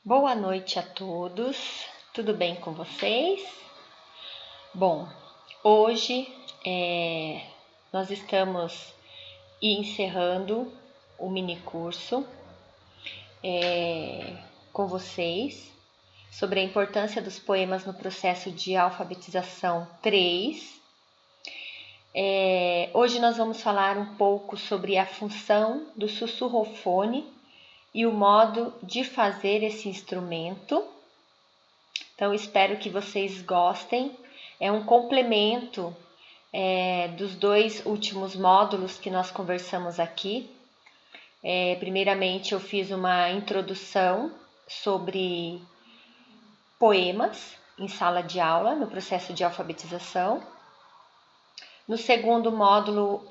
Boa noite a todos, tudo bem com vocês? Bom, hoje nós estamos encerrando o mini curso com vocês sobre a importância dos poemas no processo de alfabetização 3. Hoje nós vamos falar um pouco sobre a função do sussurrofone e o modo de fazer esse instrumento. Então, espero que vocês gostem. É um complemento dos dois últimos módulos que nós conversamos aqui. Primeiramente, eu fiz uma introdução sobre poemas em sala de aula, no processo de alfabetização. No segundo módulo,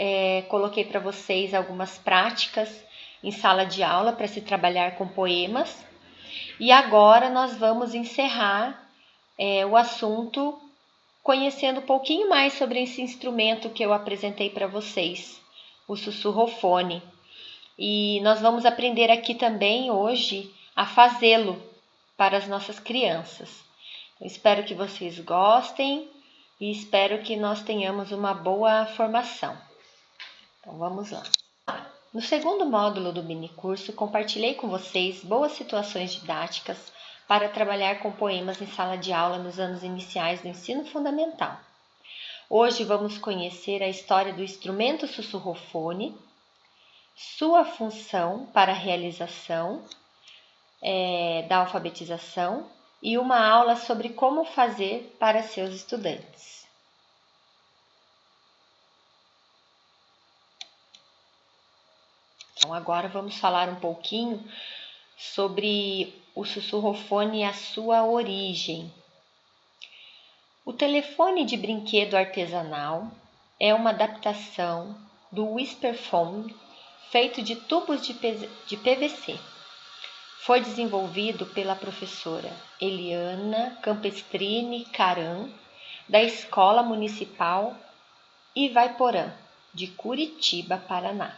coloquei para vocês algumas práticas em sala de aula para se trabalhar com poemas. E agora nós vamos encerrar o assunto conhecendo um pouquinho mais sobre esse instrumento que eu apresentei para vocês, o sussurrofone. E nós vamos aprender aqui também hoje a fazê-lo para as nossas crianças. Eu espero que vocês gostem e espero que nós tenhamos uma boa formação. Então vamos lá. No segundo módulo do minicurso, compartilhei com vocês boas situações didáticas para trabalhar com poemas em sala de aula nos anos iniciais do ensino fundamental. Hoje vamos conhecer a história do instrumento sussurrofone, sua função para a realização da alfabetização e uma aula sobre como fazer para seus estudantes. Então, agora vamos falar um pouquinho sobre o sussurrofone e a sua origem. O telefone de brinquedo artesanal é uma adaptação do whisperphone feito de tubos de PVC. Foi desenvolvido pela professora Eliana Campestrini Caran, da Escola Municipal Ivaiporã, de Curitiba, Paraná,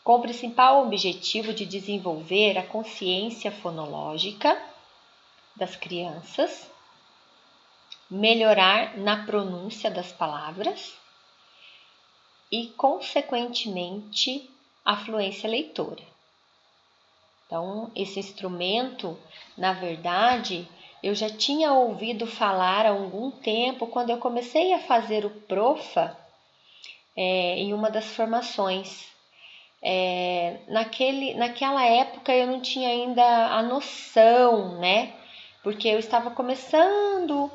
com o principal objetivo de desenvolver a consciência fonológica das crianças, melhorar na pronúncia das palavras e, consequentemente, a fluência leitora. Então, esse instrumento, na verdade, eu já tinha ouvido falar há algum tempo, quando eu comecei a fazer o PROFA em uma das formações. Naquela época eu não tinha ainda a noção, né? Porque eu estava começando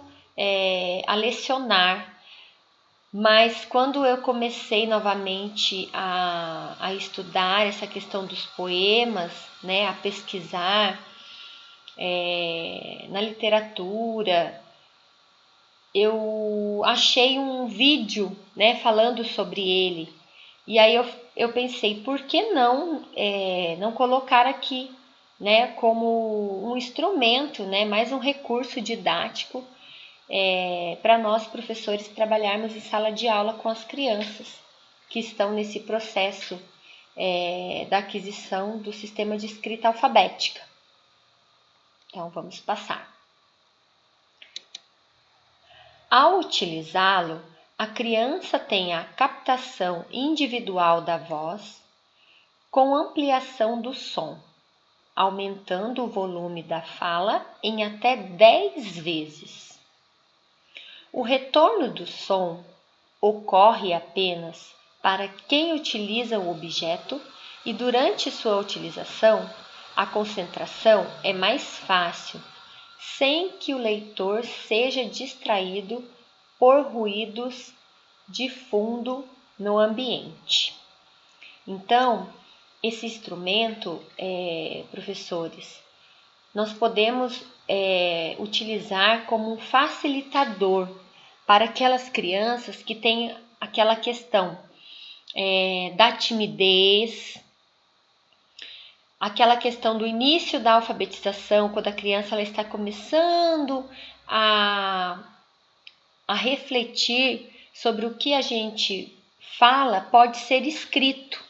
a lecionar. Mas quando eu comecei novamente a estudar essa questão dos poemas, né? A pesquisar na literatura, eu achei um vídeo, né? Falando sobre ele. E aí eu pensei, por que não colocar aqui, né, como um instrumento, né, mais um recurso didático para nós professores trabalharmos em sala de aula com as crianças que estão nesse processo da aquisição do sistema de escrita alfabética. Então vamos passar. Ao utilizá-lo, a criança tem a captação individual da voz com ampliação do som, aumentando o volume da fala em até 10 vezes. O retorno do som ocorre apenas para quem utiliza o objeto e durante sua utilização, a concentração é mais fácil, sem que o leitor seja distraído por ruídos de fundo no ambiente. Então, esse instrumento, professores, nós podemos utilizar como um facilitador para aquelas crianças que têm aquela questão da timidez, aquela questão do início da alfabetização, quando a criança ela está começando a refletir sobre o que a gente fala, pode ser escrito.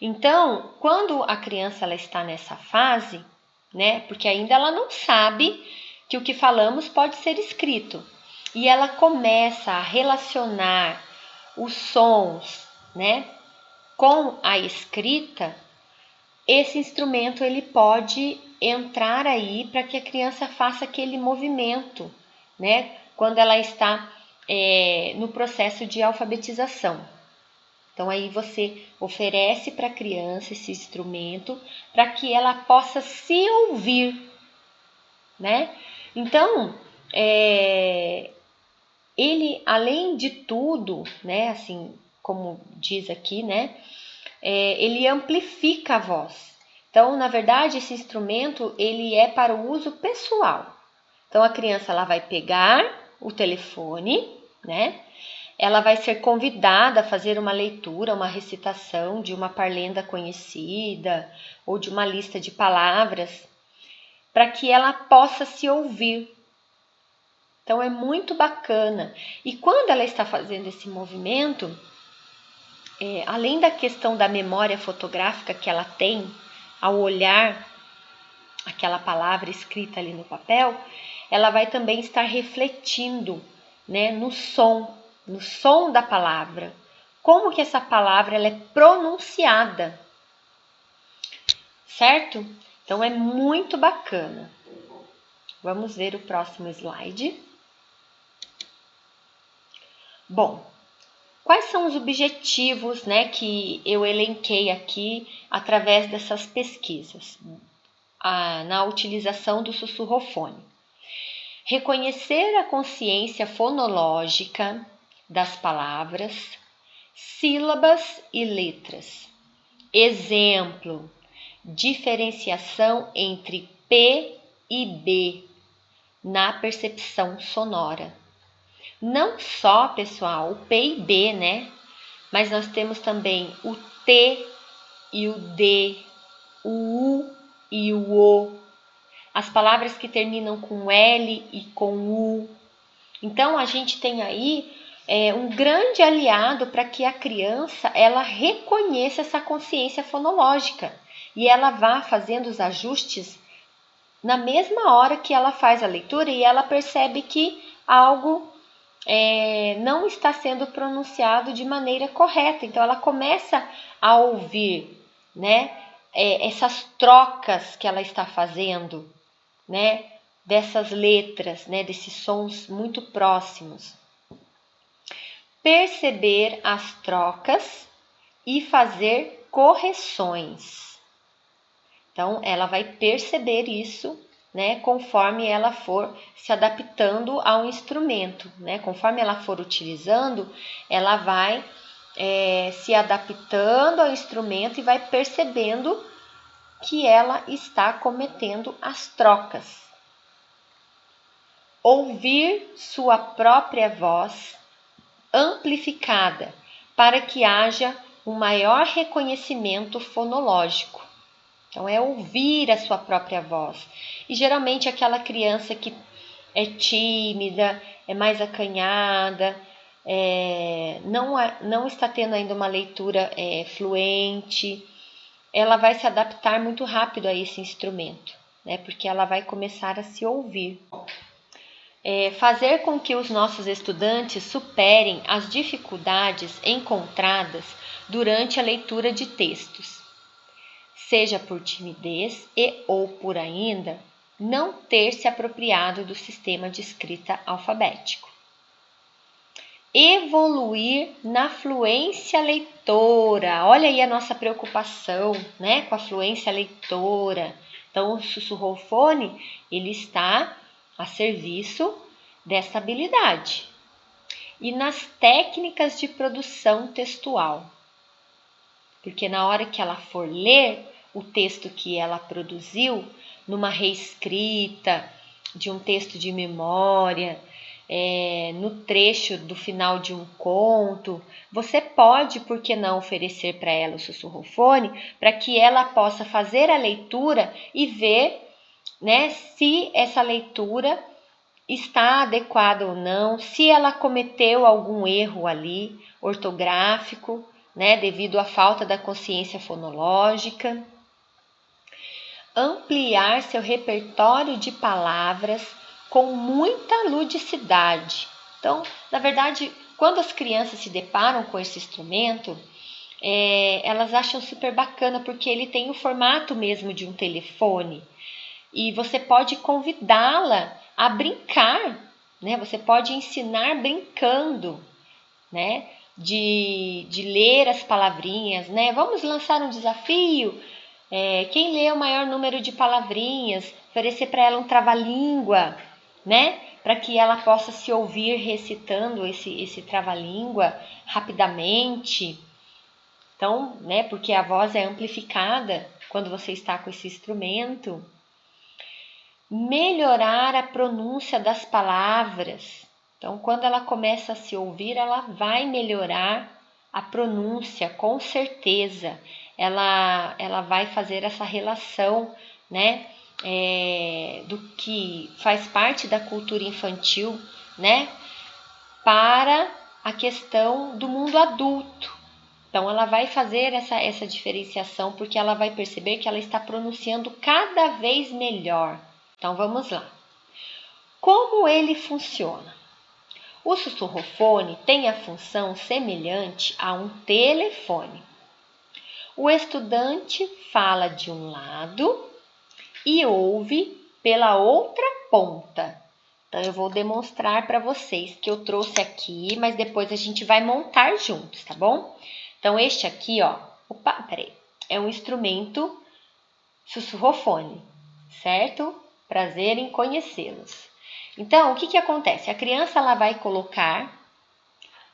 Então, quando a criança ela está nessa fase, né? Porque ainda ela não sabe que o que falamos pode ser escrito. E ela começa a relacionar os sons, né, com a escrita. Esse instrumento ele pode entrar aí para que a criança faça aquele movimento, né, quando ela está no processo de alfabetização. Então aí você oferece para a criança esse instrumento para que ela possa se ouvir, né? Então, ele, além de tudo, né, assim como diz aqui, né, ele amplifica a voz. Então, na verdade, esse instrumento ele é para o uso pessoal. Então, a criança ela vai pegar o telefone, né? Ela vai ser convidada a fazer uma leitura, uma recitação de uma parlenda conhecida ou de uma lista de palavras, para que ela possa se ouvir. Então é muito bacana. E quando ela está fazendo esse movimento, além da questão da memória fotográfica que ela tem ao olhar aquela palavra escrita ali no papel, ela vai também estar refletindo, né, no som da palavra. Como que essa palavra ela é pronunciada, certo? Então é muito bacana. Vamos ver o próximo slide. Bom, quais são os objetivos, né, que eu elenquei aqui através dessas pesquisas na utilização do sussurrofone? Reconhecer a consciência fonológica das palavras, sílabas e letras. Exemplo, diferenciação entre P e B na percepção sonora. Não só, pessoal, o P e B, né? Mas nós temos também o T e o D, o U e o O, as palavras que terminam com L e com U. Então, a gente tem aí um grande aliado para que a criança ela reconheça essa consciência fonológica e ela vá fazendo os ajustes na mesma hora que ela faz a leitura e ela percebe que algo não está sendo pronunciado de maneira correta. Então, ela começa a ouvir, né, essas trocas que ela está fazendo, né, dessas letras, né, desses sons muito próximos. Perceber as trocas e fazer correções. Então, ela vai perceber isso, né, conforme ela for se adaptando ao instrumento, né? Conforme ela for utilizando, ela vai se adaptando ao instrumento e vai percebendo que ela está cometendo as trocas. Ouvir sua própria voz amplificada para que haja um maior reconhecimento fonológico. Então, é ouvir a sua própria voz. E geralmente aquela criança que é tímida, é mais acanhada, não está tendo ainda uma leitura fluente, ela vai se adaptar muito rápido a esse instrumento, né? Porque ela vai começar a se ouvir. Fazer com que os nossos estudantes superem as dificuldades encontradas durante a leitura de textos, seja por timidez ou por ainda não ter se apropriado do sistema de escrita alfabético. Evoluir na fluência leitora. Olha aí a nossa preocupação, né, com a fluência leitora. Então, o sussurrofone, ele está a serviço dessa habilidade. E nas técnicas de produção textual. Porque na hora que ela for ler o texto que ela produziu, numa reescrita de um texto de memória, no trecho do final de um conto, você pode, por que não, oferecer para ela o sussurrofone para que ela possa fazer a leitura e ver, né, se essa leitura está adequada ou não, se ela cometeu algum erro ali, ortográfico, né, devido à falta da consciência fonológica. ampliar seu repertório de palavras com muita ludicidade. Então, na verdade, quando as crianças se deparam com esse instrumento, elas acham super bacana porque ele tem o formato mesmo de um telefone e você pode convidá-la a brincar, né? Você pode ensinar brincando, né? De ler as palavrinhas, né? Vamos lançar um desafio. Quem lê o maior número de palavrinhas, oferecer para ela um trava-língua, né? Para que ela possa se ouvir recitando esse trava-língua rapidamente. Então, né? Porque a voz é amplificada quando você está com esse instrumento. Melhorar a pronúncia das palavras. Então, quando ela começa a se ouvir, ela vai melhorar a pronúncia, com certeza. Ela vai fazer essa relação, né, do que faz parte da cultura infantil, né, para a questão do mundo adulto. Então, ela vai fazer essa diferenciação porque ela vai perceber que ela está pronunciando cada vez melhor. Então, vamos lá. Como ele funciona? O sussurrofone tem a função semelhante a um telefone. O estudante fala de um lado e ouve pela outra ponta. Então, eu vou demonstrar para vocês que eu trouxe aqui, mas depois a gente vai montar juntos, tá bom? Então, este aqui, ó, é um instrumento sussurrofone, certo? Prazer em conhecê-los. Então, o que acontece? A criança ela vai colocar,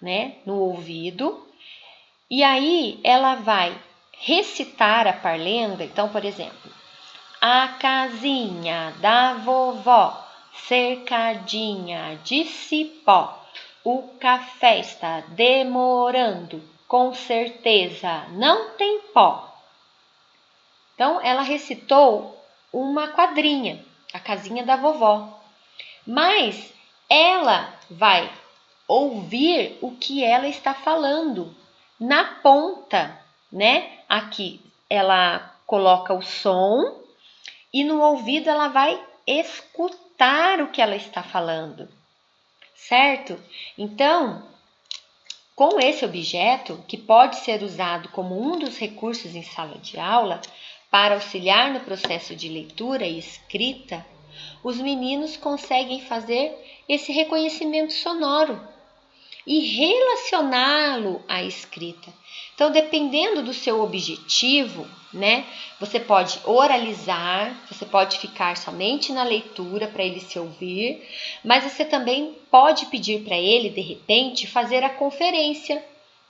né, no ouvido e aí ela vai recitar a parlenda. Então, por exemplo, a casinha da vovó, cercadinha de cipó, o café está demorando, com certeza não tem pó. Então, ela recitou uma quadrinha, a casinha da vovó. Mas ela vai ouvir o que ela está falando na ponta, né? Aqui ela coloca o som e no ouvido ela vai escutar o que ela está falando, certo? Então, com esse objeto, que pode ser usado como um dos recursos em sala de aula para auxiliar no processo de leitura e escrita, os meninos conseguem fazer esse reconhecimento sonoro e relacioná-lo à escrita. Então, dependendo do seu objetivo, né, você pode oralizar, você pode ficar somente na leitura para ele se ouvir, mas você também pode pedir para ele, de repente, fazer a conferência,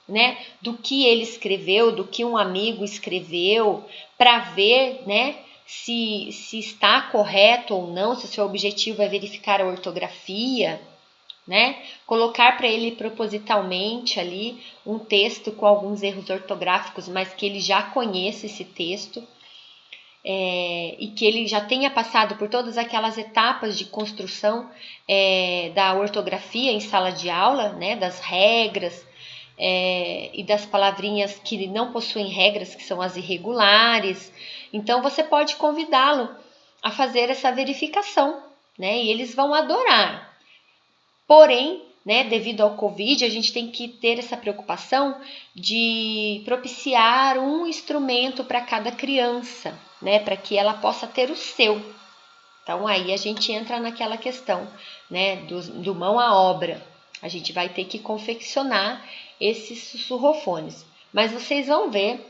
né, do que ele escreveu, do que um amigo escreveu, para ver, né, se está correto ou não, se o seu objetivo é verificar a ortografia, né? Colocar para ele propositalmente ali um texto com alguns erros ortográficos, mas que ele já conheça esse texto e que ele já tenha passado por todas aquelas etapas de construção da ortografia em sala de aula, né? Das regras e das palavrinhas que não possuem regras, que são as irregulares. Então, você pode convidá-lo a fazer essa verificação, né? E eles vão adorar. Porém, né, devido ao Covid, a gente tem que ter essa preocupação de propiciar um instrumento para cada criança, né, para que ela possa ter o seu. Então, aí a gente entra naquela questão, né, do mão à obra. A gente vai ter que confeccionar esses sussurrofones. Mas vocês vão ver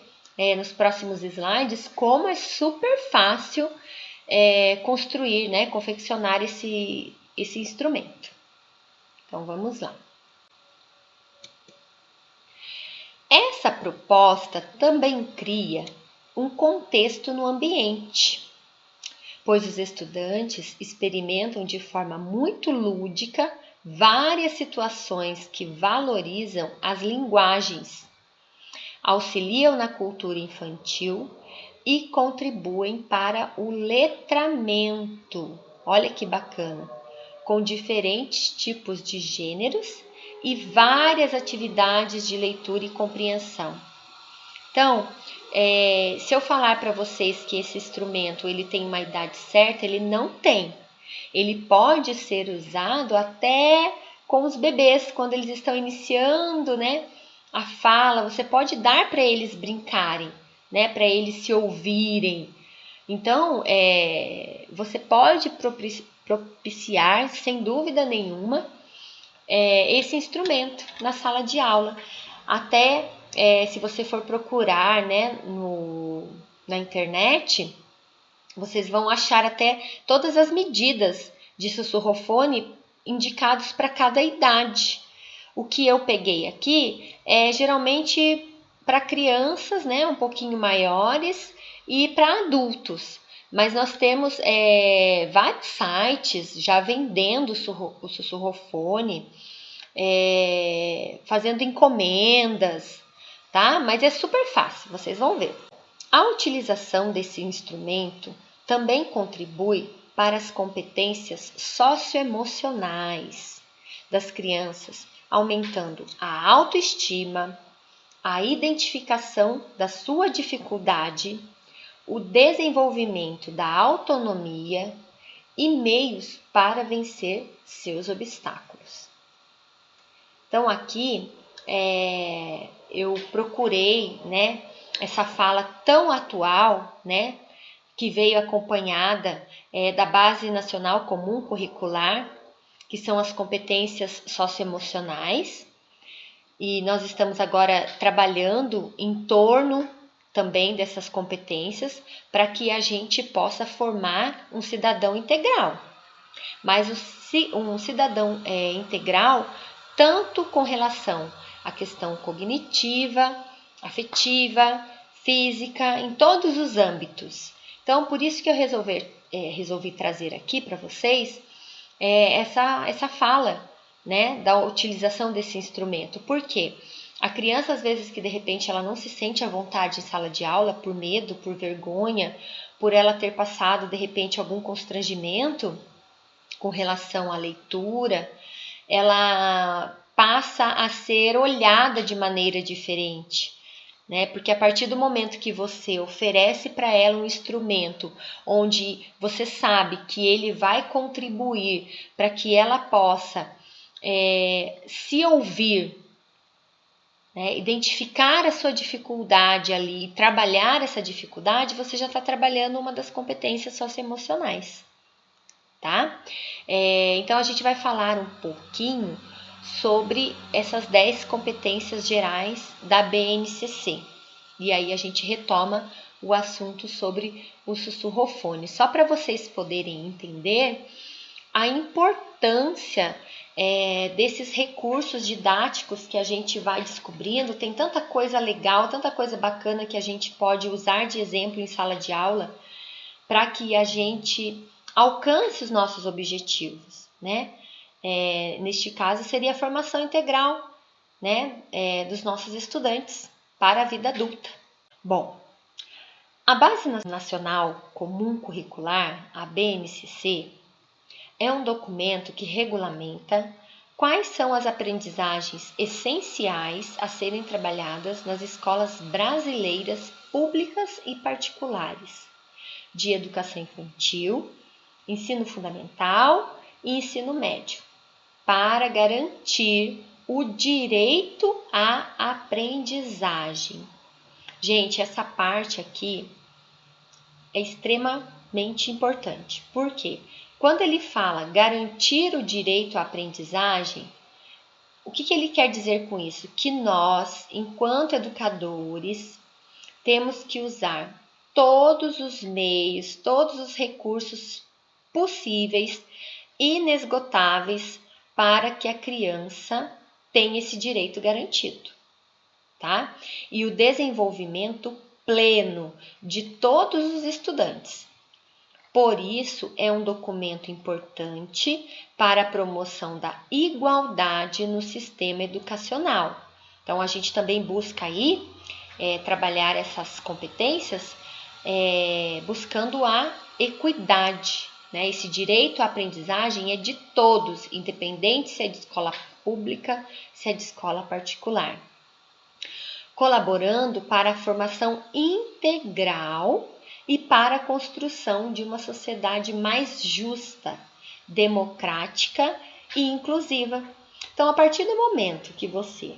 nos próximos slides como é super fácil construir, né, confeccionar esse instrumento. Então, vamos lá. Essa proposta também cria um contexto no ambiente, pois os estudantes experimentam de forma muito lúdica várias situações que valorizam as linguagens, auxiliam na cultura infantil e contribuem para o letramento. Olha que bacana! Com diferentes tipos de gêneros e várias atividades de leitura e compreensão. Então, se eu falar para vocês que esse instrumento ele tem uma idade certa, ele não tem. Ele pode ser usado até com os bebês, quando eles estão iniciando, né, a fala. Você pode dar para eles brincarem, né, para eles se ouvirem. Então, você pode propiciar, sem dúvida nenhuma, esse instrumento na sala de aula. Até se você for procurar, né, na internet, vocês vão achar até todas as medidas de sussurrofone indicados para cada idade. O que eu peguei aqui é geralmente para crianças, né, um pouquinho maiores, e para adultos. Mas nós temos vários sites já vendendo o sussurrofone, fazendo encomendas, tá? Mas é super fácil, vocês vão ver. A utilização desse instrumento também contribui para as competências socioemocionais das crianças, aumentando a autoestima, a identificação da sua dificuldade, o desenvolvimento da autonomia e meios para vencer seus obstáculos. Então aqui eu procurei, né, essa fala tão atual, né, que veio acompanhada da Base Nacional Comum Curricular, que são as competências socioemocionais, e nós estamos agora trabalhando em torno também dessas competências para que a gente possa formar um cidadão integral. Mas um cidadão integral tanto com relação à questão cognitiva, afetiva, física, em todos os âmbitos. Então, por isso que eu resolvi trazer aqui para vocês essa fala, né, da utilização desse instrumento. Por quê? A criança, às vezes, que de repente ela não se sente à vontade em sala de aula por medo, por vergonha, por ela ter passado, de repente, algum constrangimento com relação à leitura, ela passa a ser olhada de maneira diferente, né? Porque a partir do momento que você oferece para ela um instrumento onde você sabe que ele vai contribuir para que ela possa se ouvir, né? Identificar a sua dificuldade ali, trabalhar essa dificuldade, você já está trabalhando uma das competências socioemocionais, tá? Então a gente vai falar um pouquinho sobre essas 10 competências gerais da BNCC. E aí a gente retoma o assunto sobre o sussurrofone. Só para vocês poderem entender a importância desses recursos didáticos que a gente vai descobrindo. Tem tanta coisa legal, tanta coisa bacana que a gente pode usar de exemplo em sala de aula para que a gente alcance os nossos objetivos, né? Neste caso, seria a formação integral, né, dos nossos estudantes para a vida adulta. Bom, a Base Nacional Comum Curricular, a BNCC, é um documento que regulamenta quais são as aprendizagens essenciais a serem trabalhadas nas escolas brasileiras públicas e particulares, de educação infantil, ensino fundamental e ensino médio, para garantir o direito à aprendizagem. Gente, essa parte aqui é extremamente importante. Por quê? Quando ele fala garantir o direito à aprendizagem, o que ele quer dizer com isso? Que nós, enquanto educadores, temos que usar todos os meios, todos os recursos possíveis, inesgotáveis, para que a criança tenha esse direito garantido, tá? E o desenvolvimento pleno de todos os estudantes. Por isso, é um documento importante para a promoção da igualdade no sistema educacional. Então, a gente também busca aí trabalhar essas competências buscando a equidade, né? Esse direito à aprendizagem é de todos, independente se é de escola pública, se é de escola particular. colaborando para a formação integral e para a construção de uma sociedade mais justa, democrática e inclusiva. Então, a partir do momento que você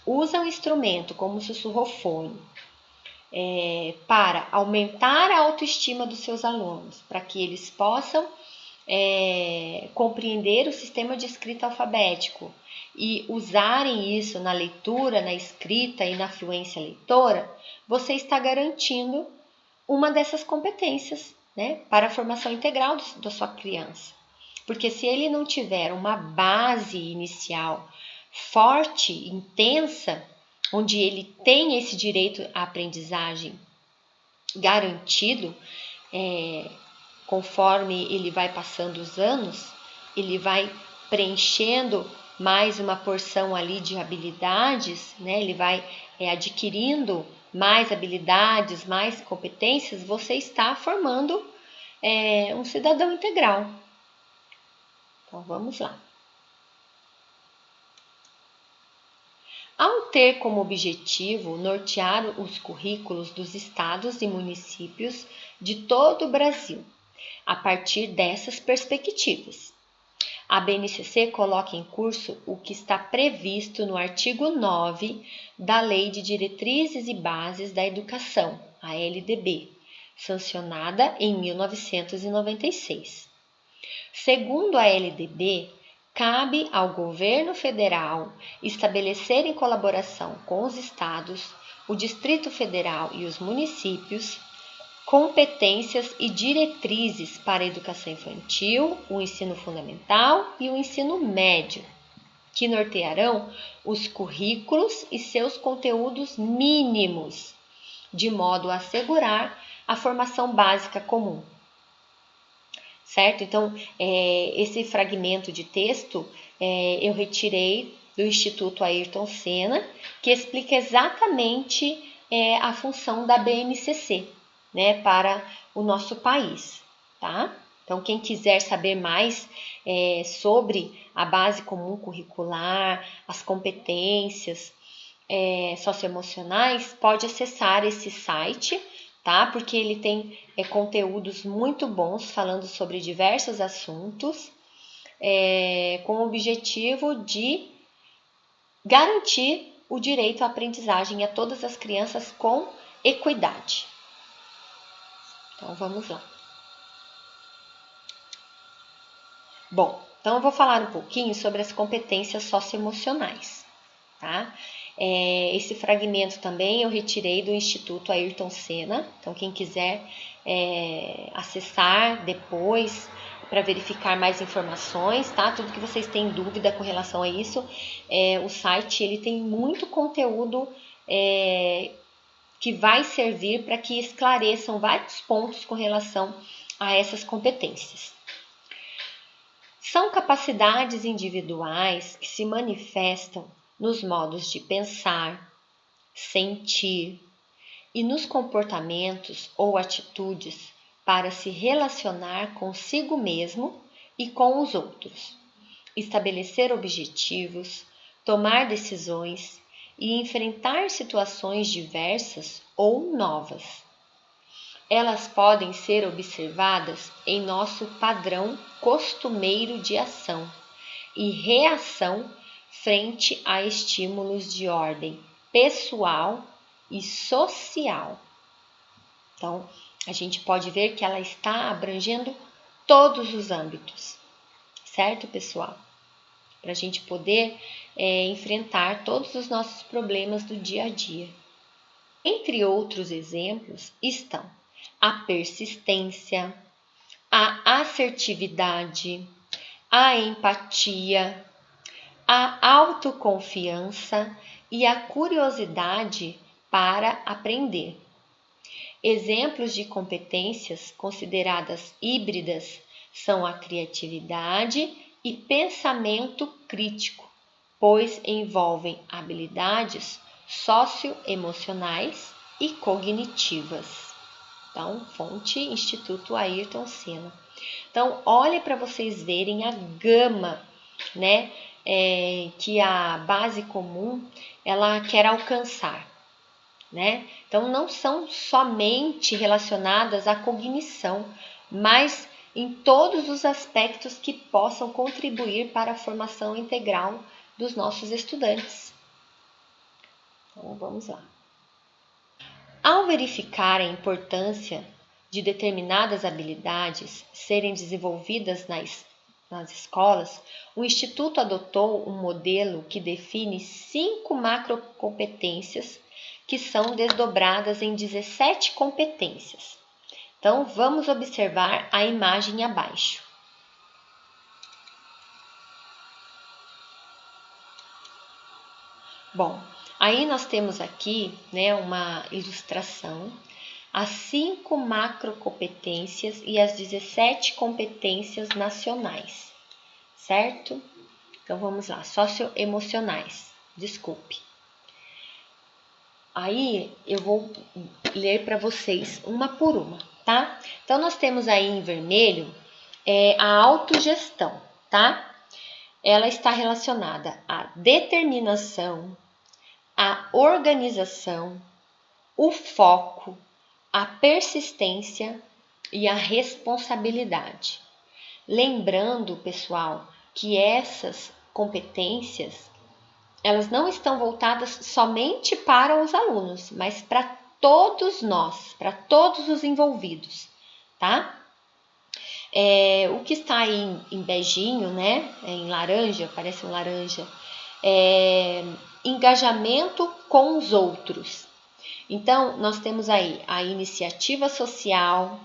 usa um instrumento como o sussurrofone para aumentar a autoestima dos seus alunos, para que eles possam compreender o sistema de escrita alfabético e usarem isso na leitura, na escrita e na fluência leitora, você está garantindo uma dessas competências, né, para a formação integral da sua criança. Porque se ele não tiver uma base inicial forte, intensa, onde ele tem esse direito à aprendizagem garantido, conforme ele vai passando os anos, ele vai preenchendo mais uma porção ali de habilidades, né? Ele vai adquirindo mais habilidades, mais competências, você está formando um cidadão integral. Então, vamos lá. Ao ter como objetivo nortear os currículos dos estados e municípios de todo o Brasil, a partir dessas perspectivas, a BNCC coloca em curso o que está previsto no artigo 9 da Lei de Diretrizes e Bases da Educação, a LDB, sancionada em 1996. Segundo a LDB, cabe ao governo federal estabelecer em colaboração com os estados, o Distrito Federal e os municípios competências e diretrizes para a educação infantil, o ensino fundamental e o ensino médio, que nortearão os currículos e seus conteúdos mínimos, de modo a assegurar a formação básica comum. Certo? Então, esse fragmento de texto eu retirei do Instituto Ayrton Senna, que explica exatamente a função da BNCC, né, para o nosso país, tá? Então, quem quiser saber mais sobre a base comum curricular, as competências socioemocionais, pode acessar esse site, tá? Porque ele tem conteúdos muito bons falando sobre diversos assuntos, com o objetivo de garantir o direito à aprendizagem a todas as crianças com equidade. Então, vamos lá. Bom, então eu vou falar um pouquinho sobre as competências socioemocionais, tá? Esse fragmento também eu retirei do Instituto Ayrton Senna, então quem quiser acessar depois para verificar mais informações, tá? Tudo que vocês têm dúvida com relação a isso, o site ele tem muito conteúdo que vai servir para que esclareçam vários pontos com relação a essas competências. São capacidades individuais que se manifestam nos modos de pensar, sentir e nos comportamentos ou atitudes para se relacionar consigo mesmo e com os outros, estabelecer objetivos, tomar decisões e enfrentar situações diversas ou novas. Elas podem ser observadas em nosso padrão costumeiro de ação e reação frente a estímulos de ordem pessoal e social. Então, a gente pode ver que ela está abrangendo todos os âmbitos, certo, pessoal? Para a gente poder enfrentar todos os nossos problemas do dia a dia. Entre outros exemplos estão a persistência, a assertividade, a empatia, a autoconfiança e a curiosidade para aprender. Exemplos de competências consideradas híbridas são a criatividade e pensamento crítico, pois envolvem habilidades socioemocionais e cognitivas. Então, fonte Instituto Ayrton Senna. Então, olhe para vocês verem a gama, né, que a base comum ela quer alcançar. né? Então, não são somente relacionadas à cognição, mas em todos os aspectos que possam contribuir para a formação integral dos nossos estudantes. Então, vamos lá. Ao verificar a importância de determinadas habilidades serem desenvolvidas nas escolas, o Instituto adotou um modelo que define 5 macrocompetências que são desdobradas em 17 competências. Então, vamos observar a imagem abaixo. Bom, aí nós temos aqui, né, uma ilustração, as 5 macrocompetências e as 17 competências nacionais, certo? Então vamos lá, socioemocionais, desculpe. Aí eu vou ler para vocês uma por uma, tá? Então nós temos aí em vermelho a autogestão, tá? Ela está relacionada à determinação, à organização, o foco, a persistência e a responsabilidade. Lembrando, pessoal, que essas competências, elas não estão voltadas somente para os alunos, mas para todos nós, para todos os envolvidos, tá? O que está aí em beijinho, né? Em laranja, parece um laranja, engajamento com os outros. Então, nós temos aí a iniciativa social,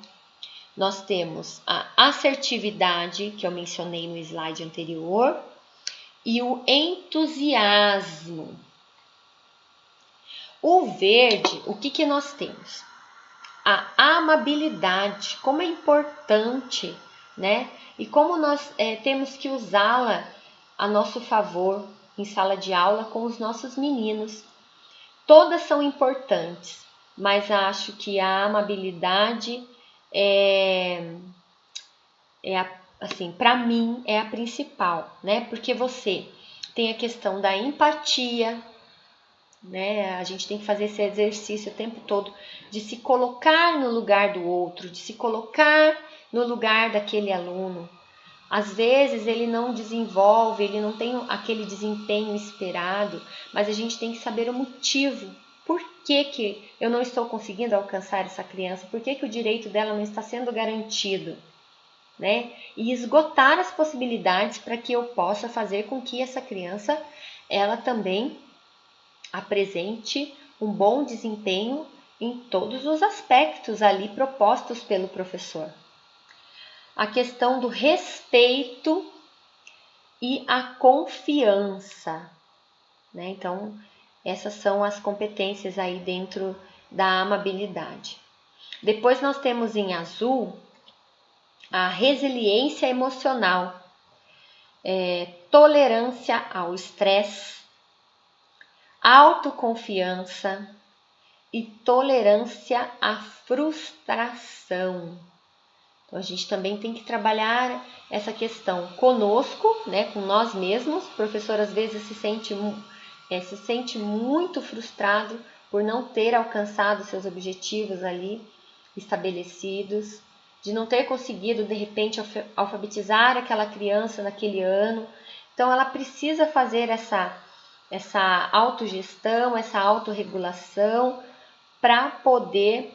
nós temos a assertividade, que eu mencionei no slide anterior, e o entusiasmo. O verde, o que nós temos? A amabilidade, como é importante, né? E como nós temos que usá-la a nosso favor em sala de aula com os nossos meninos. Todas são importantes, mas acho que a amabilidade assim, para mim é a principal, né? Porque você tem a questão da empatia, né? A gente tem que fazer esse exercício o tempo todo de se colocar no lugar do outro, de se colocar no lugar daquele aluno. Às vezes ele não desenvolve, ele não tem aquele desempenho esperado, mas a gente tem que saber o motivo. Por que eu não estou conseguindo alcançar essa criança? Por que o direito dela não está sendo garantido? Né? E esgotar as possibilidades para que eu possa fazer com que essa criança ela também apresente um bom desempenho em todos os aspectos ali propostos pelo professor. A questão do respeito e a confiança, né? Então, essas são as competências aí dentro da amabilidade. Depois nós temos em azul a resiliência emocional, tolerância ao estresse, autoconfiança e tolerância à frustração. Então, a gente também tem que trabalhar essa questão conosco, né, com nós mesmos. O professor às vezes se sente muito frustrado por não ter alcançado seus objetivos ali estabelecidos, de não ter conseguido, de repente, alfabetizar aquela criança naquele ano. Então, ela precisa fazer essa autogestão, essa autorregulação para poder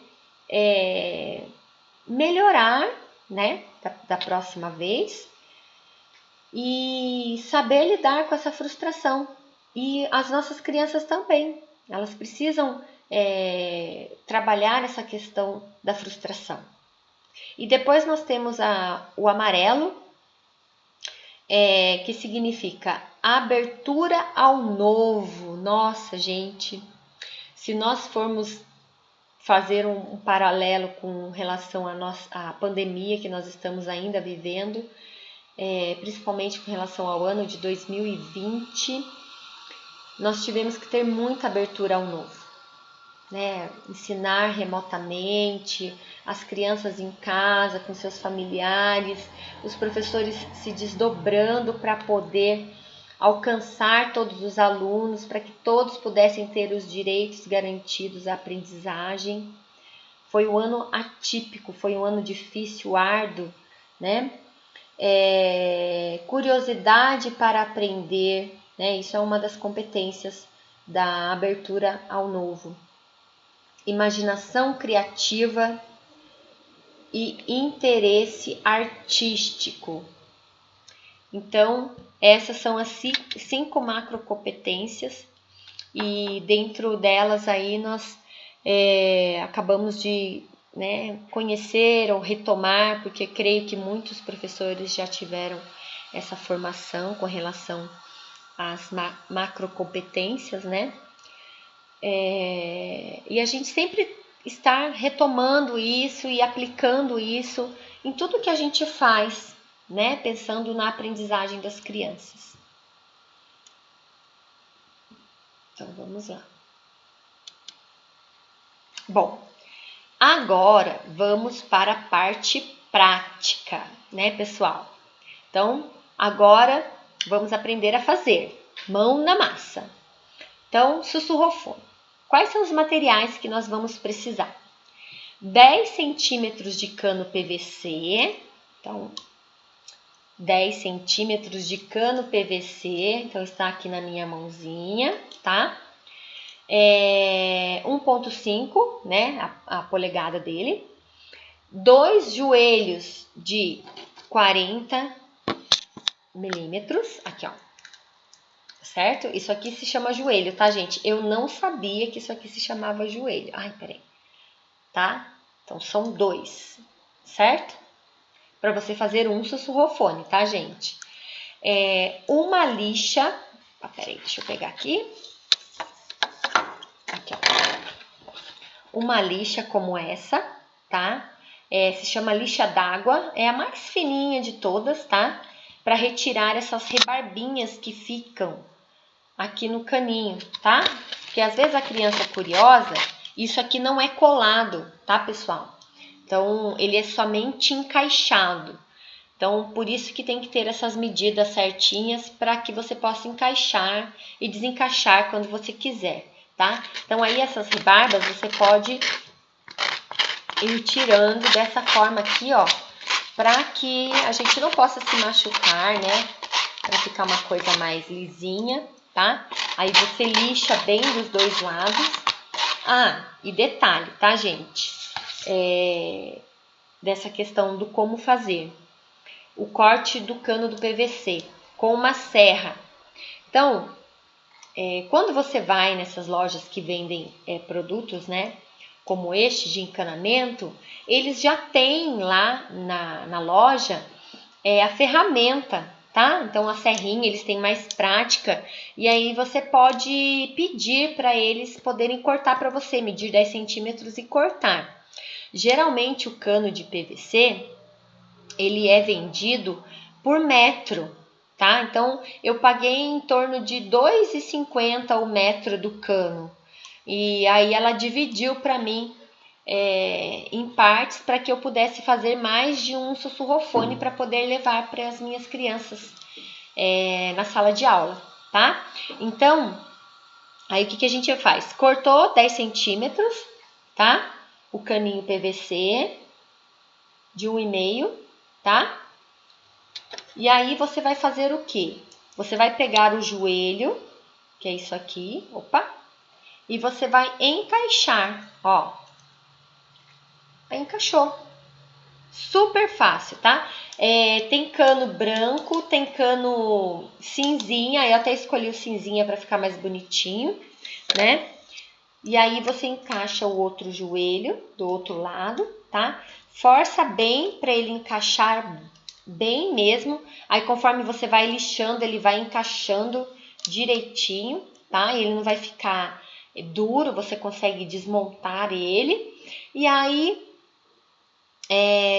melhorar, né, da próxima vez e saber lidar com essa frustração. E as nossas crianças também, elas precisam trabalhar essa questão da frustração. E depois nós temos o amarelo, que significa abertura ao novo. Nossa, gente, se nós formos fazer um paralelo com relação à pandemia que nós estamos ainda vivendo, principalmente com relação ao ano de 2020, nós tivemos que ter muita abertura ao novo, né? Ensinar remotamente, as crianças em casa, com seus familiares, os professores se desdobrando para poder alcançar todos os alunos, para que todos pudessem ter os direitos garantidos à aprendizagem. Foi um ano atípico, foi um ano difícil, árduo, né? Curiosidade para aprender, né? Isso é uma das competências da abertura ao novo. Imaginação criativa e interesse artístico. Então, essas são as 5 macrocompetências e dentro delas aí nós acabamos de conhecer ou retomar, porque creio que muitos professores já tiveram essa formação com relação às macrocompetências, né? E a gente sempre está retomando isso e aplicando isso em tudo que a gente faz, né? Pensando na aprendizagem das crianças. Então, vamos lá. Bom, agora vamos para a parte prática, né, pessoal? Então, agora vamos aprender a fazer mão na massa. Então, sussurrofone. Quais são os materiais que nós vamos precisar? 10 centímetros de cano PVC. Então, 10 centímetros de cano PVC. Então, está aqui na minha mãozinha, tá? 1,5, né? A polegada dele. 2 joelhos de 40 milímetros. Aqui, ó. Certo? Isso aqui se chama joelho, tá, gente? Eu não sabia que isso aqui se chamava joelho. Ai, peraí. Tá? Então, são 2, certo? Para você fazer um sussurrofone, tá, gente? Uma lixa... peraí, deixa eu pegar aqui. Aqui, ó. Uma lixa como essa, tá? Se chama lixa d'água. É a mais fininha de todas, tá? Para retirar essas rebarbinhas que ficam aqui no caninho, tá? Porque às vezes a criança curiosa, isso aqui não é colado, tá, pessoal? Então, ele é somente encaixado. Então, por isso que tem que ter essas medidas certinhas para que você possa encaixar e desencaixar quando você quiser, tá? Então, aí essas rebarbas você pode ir tirando dessa forma aqui, ó, para que a gente não possa se machucar, né? Para ficar uma coisa mais lisinha, tá? Aí você lixa bem dos 2 lados. E detalhe, tá, gente? Dessa questão do como fazer. O corte do cano do PVC com uma serra. Então, quando você vai nessas lojas que vendem produtos, né? Como este de encanamento, eles já têm lá na loja a ferramenta, tá? Então, a serrinha, eles têm mais prática e aí você pode pedir para eles poderem cortar para você, medir 10 centímetros e cortar. Geralmente, o cano de PVC, ele é vendido por metro, tá? Então, eu paguei em torno de R$ 2,50 o metro do cano. E aí ela dividiu para mim em partes para que eu pudesse fazer mais de um sussurrofone para poder levar para as minhas crianças na sala de aula, tá? Então, aí o que a gente faz? Cortou 10 centímetros, tá? O caninho PVC de 1,5, tá? E aí você vai fazer o quê? Você vai pegar o joelho, que é isso aqui, e você vai encaixar, ó. Encaixou. Super fácil, tá? Tem cano branco, tem cano cinzinha, eu até escolhi o cinzinha para ficar mais bonitinho, né? E aí você encaixa o outro joelho do outro lado, tá? Força bem para ele encaixar bem mesmo. Aí conforme você vai lixando, ele vai encaixando direitinho, tá? Ele não vai ficar duro, você consegue desmontar ele. E aí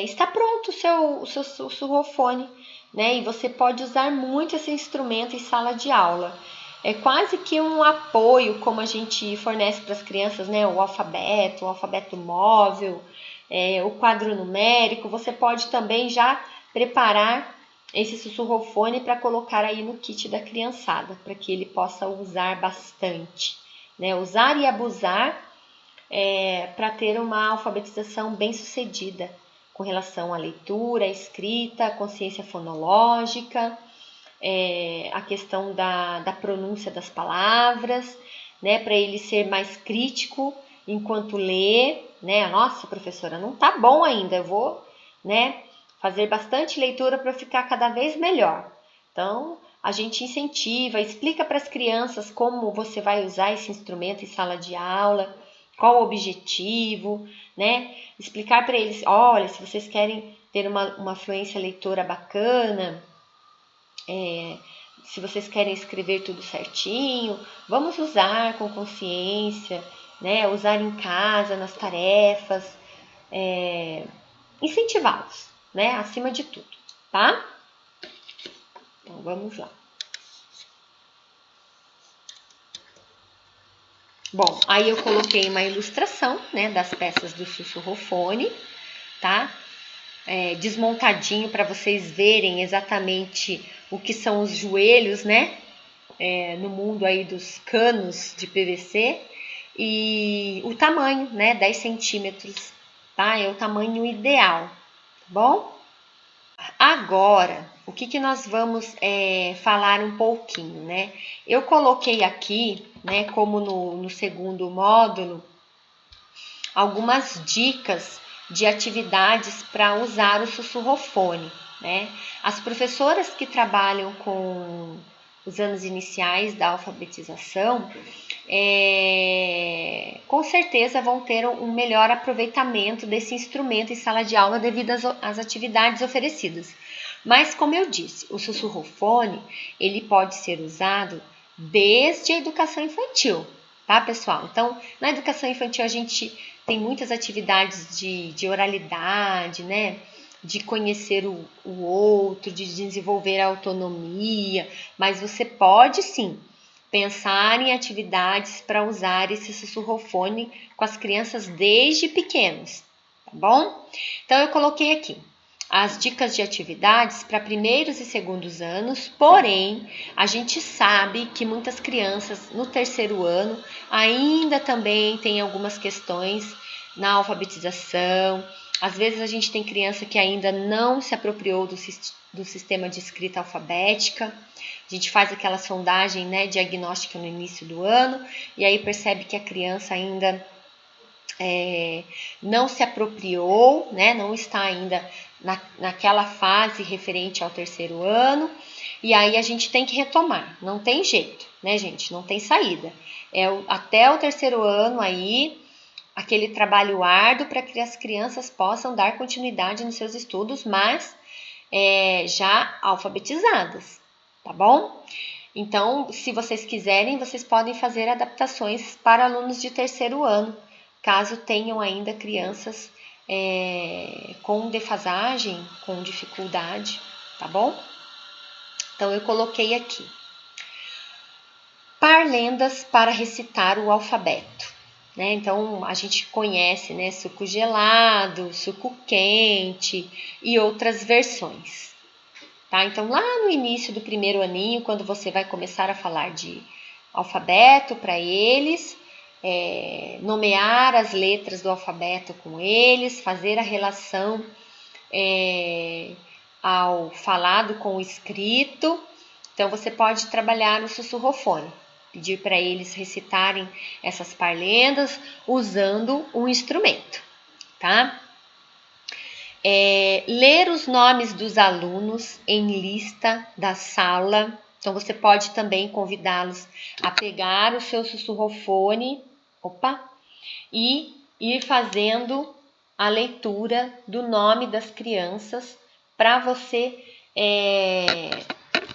está pronto o seu sussurrofone, né? E você pode usar muito esse instrumento em sala de aula. É quase que um apoio, como a gente fornece para as crianças, né? O alfabeto móvel, o quadro numérico. Você pode também já preparar esse sussurrofone para colocar aí no kit da criançada, para que ele possa usar bastante, né? Usar e abusar para ter uma alfabetização bem sucedida com relação à leitura, à escrita, à consciência fonológica, a questão da pronúncia das palavras, né? Para ele ser mais crítico enquanto lê, né? Nossa, professora, não tá bom ainda, eu vou, né, fazer bastante leitura para ficar cada vez melhor. Então, a gente incentiva, explica para as crianças como você vai usar esse instrumento em sala de aula, qual o objetivo, né? Explicar para eles, olha, se vocês querem ter uma fluência leitora bacana, se vocês querem escrever tudo certinho, vamos usar com consciência, né? Usar em casa, nas tarefas, incentivá-los, né? Acima de tudo, tá? Então vamos lá. Bom, aí eu coloquei uma ilustração, né, das peças do sussurrofone, tá? Desmontadinho para vocês verem exatamente o que são os joelhos, né? No mundo aí dos canos de PVC e o tamanho, né? 10 centímetros, tá? É o tamanho ideal, tá bom? Agora, o que nós vamos falar um pouquinho, né? Eu coloquei aqui, né, como no segundo módulo, algumas dicas de atividades para usar o sussurrofone, né? As professoras que trabalham com os anos iniciais da alfabetização, com certeza vão ter um melhor aproveitamento desse instrumento em sala de aula devido às atividades oferecidas. Mas, como eu disse, o sussurrofone, ele pode ser usado desde a educação infantil, tá, pessoal? Então, na educação infantil a gente tem muitas atividades de oralidade, né? De conhecer o outro, de desenvolver a autonomia, mas você pode sim pensar em atividades para usar esse sussurrofone com as crianças desde pequenos, tá bom? Então eu coloquei aqui as dicas de atividades para primeiros e segundos anos, porém, a gente sabe que muitas crianças no terceiro ano ainda também tem algumas questões na alfabetização. Às vezes a gente tem criança que ainda não se apropriou do sistema de escrita alfabética. A gente faz aquela sondagem, né, diagnóstica no início do ano e aí percebe que a criança ainda não se apropriou, né, não está ainda naquela fase referente ao terceiro ano, e aí a gente tem que retomar, não tem jeito, né, gente, não tem saída. Até o terceiro ano aí, aquele trabalho árduo para que as crianças possam dar continuidade nos seus estudos, mas já alfabetizadas, tá bom? Então, se vocês quiserem, vocês podem fazer adaptações para alunos de terceiro ano, caso tenham ainda crianças com defasagem, com dificuldade, tá bom? Então, eu coloquei aqui. Parlendas para recitar o alfabeto, né? Então, a gente conhece, né, suco gelado, suco quente e outras versões, tá? Então, lá no início do primeiro aninho, quando você vai começar a falar de alfabeto para eles, nomear as letras do alfabeto com eles, fazer a relação ao falado com o escrito. Então, você pode trabalhar no sussurrofone, pedir para eles recitarem essas parlendas usando um instrumento, tá? Ler os nomes dos alunos em lista da sala. Então, você pode também convidá-los a pegar o seu sussurrofone, e ir fazendo a leitura do nome das crianças para você,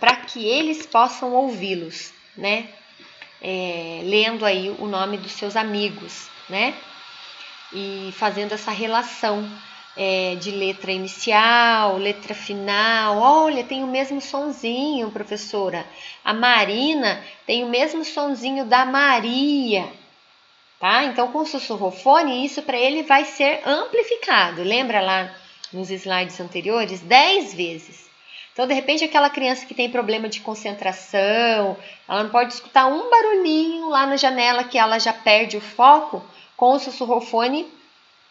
para que eles possam ouvi-los, né? Lendo aí o nome dos seus amigos, né? E fazendo essa relação de letra inicial, letra final. Olha, tem o mesmo sonzinho, professora. A Marina tem o mesmo sonzinho da Maria, tá? Então, com o sussurrofone, isso para ele vai ser amplificado. Lembra lá nos slides anteriores? 10 vezes. Então, de repente, aquela criança que tem problema de concentração, ela não pode escutar um barulhinho lá na janela que ela já perde o foco. Com o sussurrofone,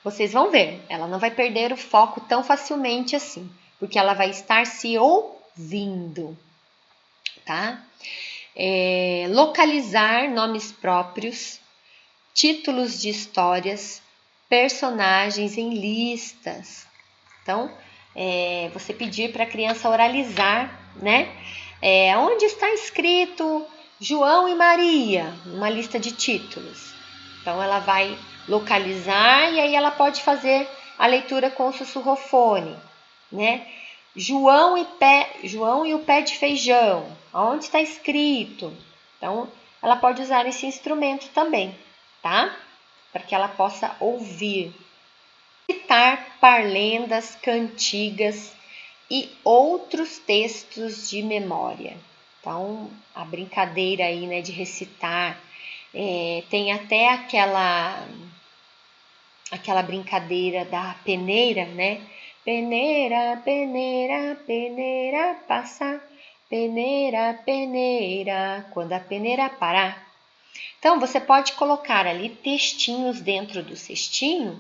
vocês vão ver, ela não vai perder o foco tão facilmente assim, porque ela vai estar se ouvindo, tá? Localizar nomes próprios, títulos de histórias, personagens em listas. Então, você pedir para a criança oralizar, né? Onde está escrito João e Maria, uma lista de títulos. Então, ela vai localizar e aí ela pode fazer a leitura com o sussurrofone, né? João e o pé de feijão, onde está escrito? Então, ela pode usar esse instrumento também, tá? Para que ela possa ouvir. Citar parlendas, cantigas e outros textos de memória. Então, a brincadeira aí, né, de recitar. Tem até aquela brincadeira da peneira, né? Peneira, peneira, peneira, passa. Peneira, peneira, quando a peneira parar. Então, você pode colocar ali textinhos dentro do cestinho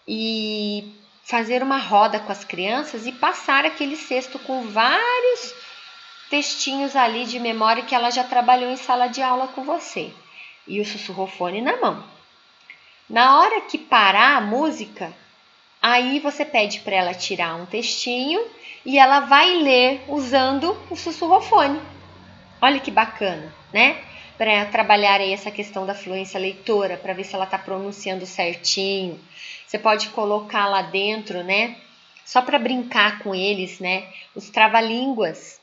e fazer uma roda com as crianças e passar aquele cesto com vários textinhos ali de memória que ela já trabalhou em sala de aula com você. E o sussurrofone na mão. Na hora que parar a música, aí você pede para ela tirar um textinho e ela vai ler usando o sussurrofone. Olha que bacana, né? Para trabalhar aí essa questão da fluência leitora, para ver se ela está pronunciando certinho. Você pode colocar lá dentro, né? Só para brincar com eles, né? Os trava-línguas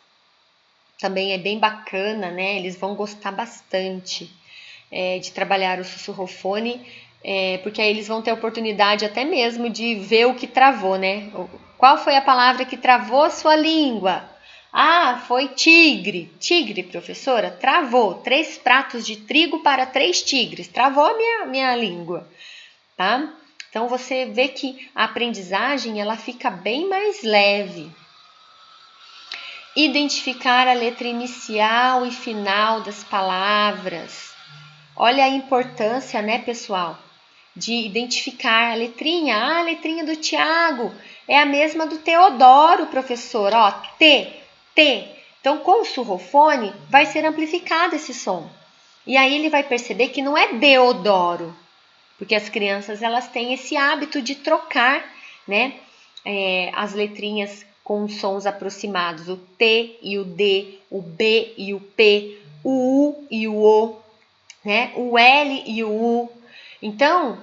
também é bem bacana, né? Eles vão gostar bastante de trabalhar o sussurrofone, porque aí eles vão ter a oportunidade até mesmo de ver o que travou, né? Qual foi a palavra que travou a sua língua? Ah, foi tigre. Tigre, professora, travou. 3 pratos de trigo para 3 tigres. Travou a minha língua, tá? Então, você vê que a aprendizagem, ela fica bem mais leve. Identificar a letra inicial e final das palavras. Olha a importância, né, pessoal, de identificar a letrinha. Ah, a letrinha do Tiago é a mesma do Teodoro, professor. Ó, T. Então, com o surrofone, vai ser amplificado esse som. E aí ele vai perceber que não é Deodoro, porque as crianças, elas têm esse hábito de trocar, né, as letrinhas com sons aproximados. O T e o D, o B e o P, o U e o O, né, o L e o U. Então,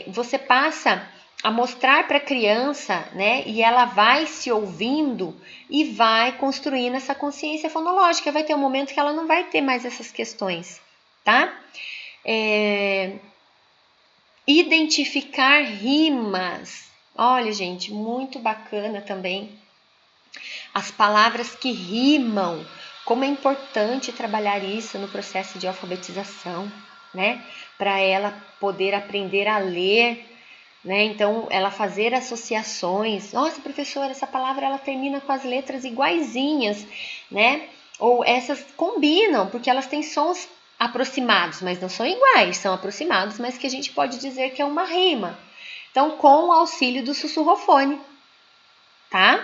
você passa a mostrar para a criança, né, e ela vai se ouvindo e vai construindo essa consciência fonológica. Vai ter um momento que ela não vai ter mais essas questões, tá? Identificar rimas. Olha, gente, muito bacana também. As palavras que rimam. Como é importante trabalhar isso no processo de alfabetização, né? Para ela poder aprender a ler, né? Então, ela fazer associações. Nossa, professora, essa palavra ela termina com as letras iguaizinhas, né? Ou essas combinam, porque elas têm sons aproximados, mas não são iguais, são aproximados, mas que a gente pode dizer que é uma rima. Então, com o auxílio do sussurrofone, tá?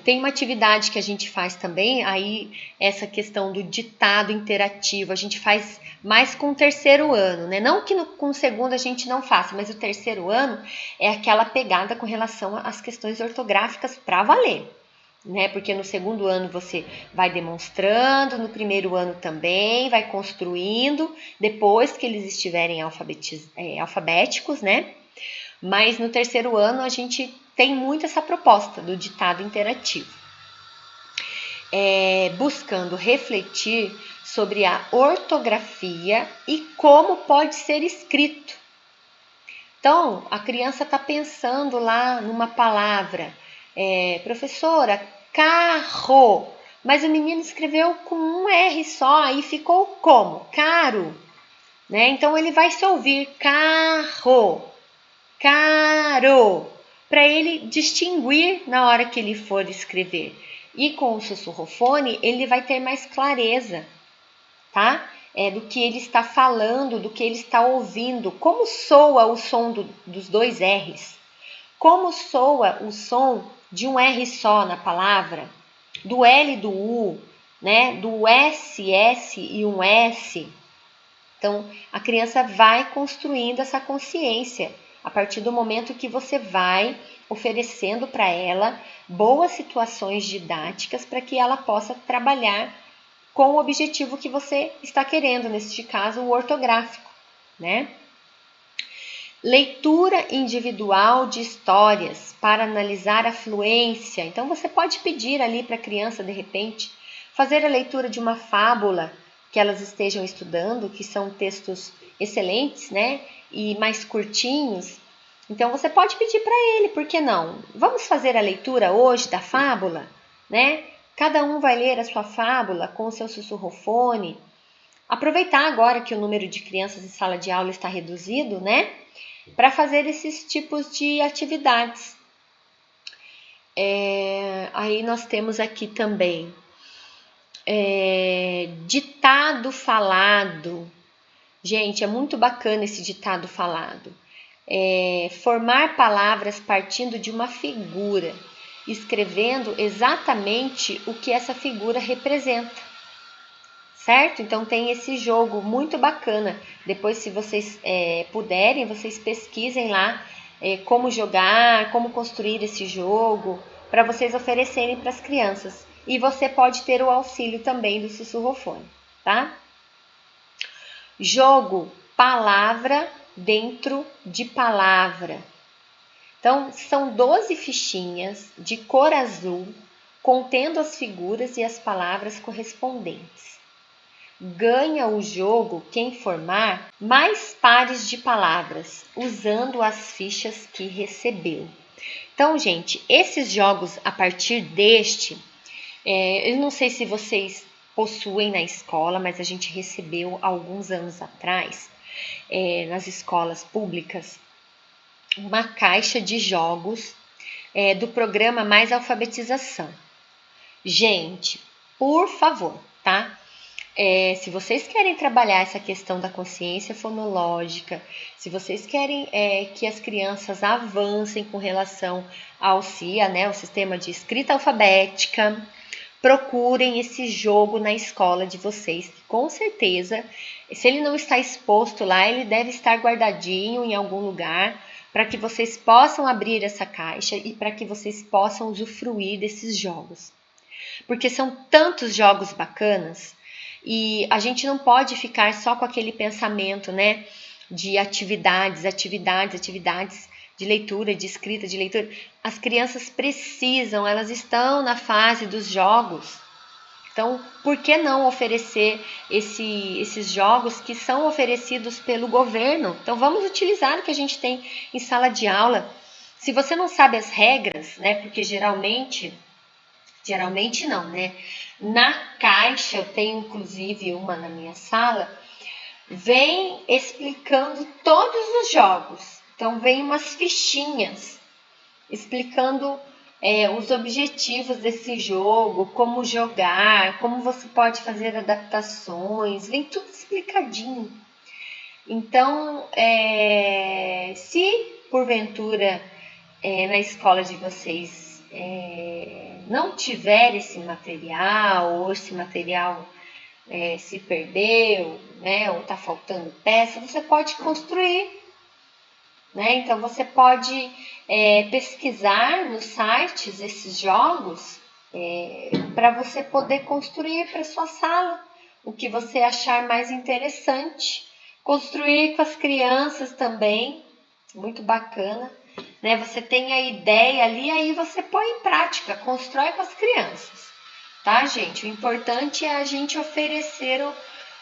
Tem uma atividade que a gente faz também, aí essa questão do ditado interativo, a gente faz mais com o terceiro ano, né? Não que com o segundo a gente não faça, mas o terceiro ano é aquela pegada com relação às questões ortográficas para valer, né? Porque no segundo ano você vai demonstrando, no primeiro ano também, vai construindo, depois que eles estiverem alfabéticos, né? Mas no terceiro ano a gente tem muito essa proposta do ditado interativo. Buscando refletir sobre a ortografia e como pode ser escrito. Então, a criança está pensando lá numa palavra. Professora, carro. Mas o menino escreveu com um R só, aí ficou como? Caro. Né? Então, ele vai se ouvir carro. Caro. para ele distinguir na hora que ele for escrever. E com o sussurrofone, ele vai ter mais clareza, tá? Do que ele está falando, do que ele está ouvindo, como soa o som dos dois R's, como soa o som de um R só na palavra, do L e do U, né? Do S, S e um S. Então, a criança vai construindo essa consciência a partir do momento que você vai oferecendo para ela boas situações didáticas para que ela possa trabalhar com o objetivo que você está querendo, neste caso, o ortográfico, né? Leitura individual de histórias para analisar a fluência. Então, você pode pedir ali para a criança, de repente, fazer a leitura de uma fábula que elas estejam estudando, que são textos excelentes, né? E mais curtinhos. Então, você pode pedir para ele, por que não? Vamos fazer a leitura hoje da fábula, né? Cada um vai ler a sua fábula com o seu sussurrofone. Aproveitar agora que o número de crianças em sala de aula está reduzido, né? Para fazer esses tipos de atividades. Aí nós temos aqui também ditado falado. Gente, é muito bacana esse ditado falado. Formar palavras partindo de uma figura, escrevendo exatamente o que essa figura representa, certo? Então tem esse jogo muito bacana. Depois, se vocês puderem, vocês pesquisem lá como jogar, como construir esse jogo, para vocês oferecerem para as crianças. E você pode ter o auxílio também do sussurrofone, tá? Jogo, palavra dentro de palavra. Então, são 12 fichinhas de cor azul, contendo as figuras e as palavras correspondentes. Ganha o jogo quem formar mais pares de palavras, usando as fichas que recebeu. Então, gente, esses jogos a partir deste, eu não sei se vocês possuem na escola, mas a gente recebeu alguns anos atrás, nas escolas públicas, uma caixa de jogos do programa Mais Alfabetização. Gente, por favor, tá? Se vocês querem trabalhar essa questão da consciência fonológica, se vocês querem que as crianças avancem com relação ao CIA, né, o sistema de escrita alfabética, procurem esse jogo na escola de vocês, que com certeza, se ele não está exposto lá, ele deve estar guardadinho em algum lugar, para que vocês possam abrir essa caixa e para que vocês possam usufruir desses jogos. Porque são tantos jogos bacanas e a gente não pode ficar só com aquele pensamento, né, de atividades de leitura, de escrita, de leitura. As crianças precisam, elas estão na fase dos jogos. Então, por que não oferecer esses jogos que são oferecidos pelo governo? Então, vamos utilizar o que a gente tem em sala de aula. Se você não sabe as regras, né, porque geralmente não, né? Na caixa, eu tenho inclusive uma na minha sala, vem explicando todos os jogos. Então, vem umas fichinhas explicando os objetivos desse jogo, como jogar, como você pode fazer adaptações, vem tudo explicadinho. Então, se porventura na escola de vocês não tiver esse material, ou esse material se perdeu, né, ou está faltando peça, você pode construir, né? Então, você pode pesquisar nos sites esses jogos para você poder construir para sua sala o que você achar mais interessante. Construir com as crianças também, muito bacana. Né? Você tem a ideia ali, aí você põe em prática, constrói com as crianças. Tá, gente? O importante é a gente oferecer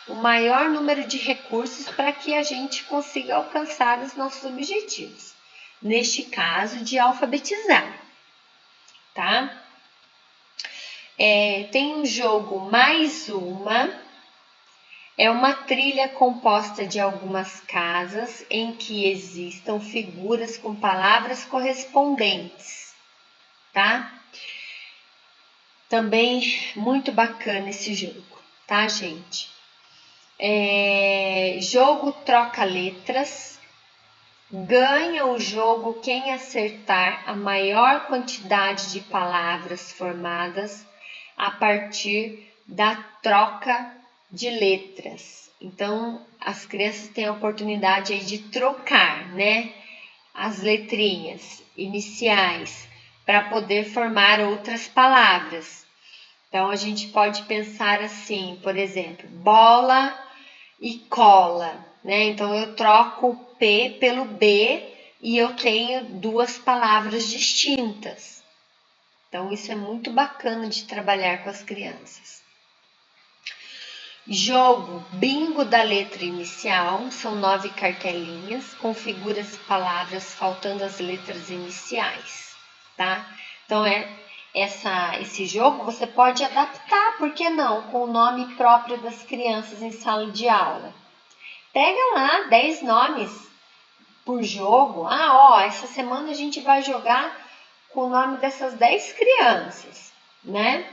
o maior número de recursos para que a gente consiga alcançar os nossos objetivos. Neste caso, de alfabetizar, tá? Tem um jogo mais uma, É uma trilha composta de algumas casas em que existam figuras com palavras correspondentes, tá? Também muito bacana esse jogo, tá, gente? Jogo troca letras. Ganha o jogo quem acertar a maior quantidade de palavras formadas a partir da troca de letras. Então, as crianças têm a oportunidade aí de trocar, né, as letrinhas iniciais para poder formar outras palavras. Então, a gente pode pensar assim, por exemplo, bola e cola, né? Então, eu troco o P pelo B e eu tenho duas palavras distintas. Então, isso é muito bacana de trabalhar com as crianças. Jogo bingo da letra inicial, são 9 cartelinhas com figuras e palavras faltando as letras iniciais, tá? Então, esse jogo você pode adaptar, por que não, com o nome próprio das crianças em sala de aula. Pega lá 10 nomes por jogo. Essa semana a gente vai jogar com o nome dessas 10 crianças, né?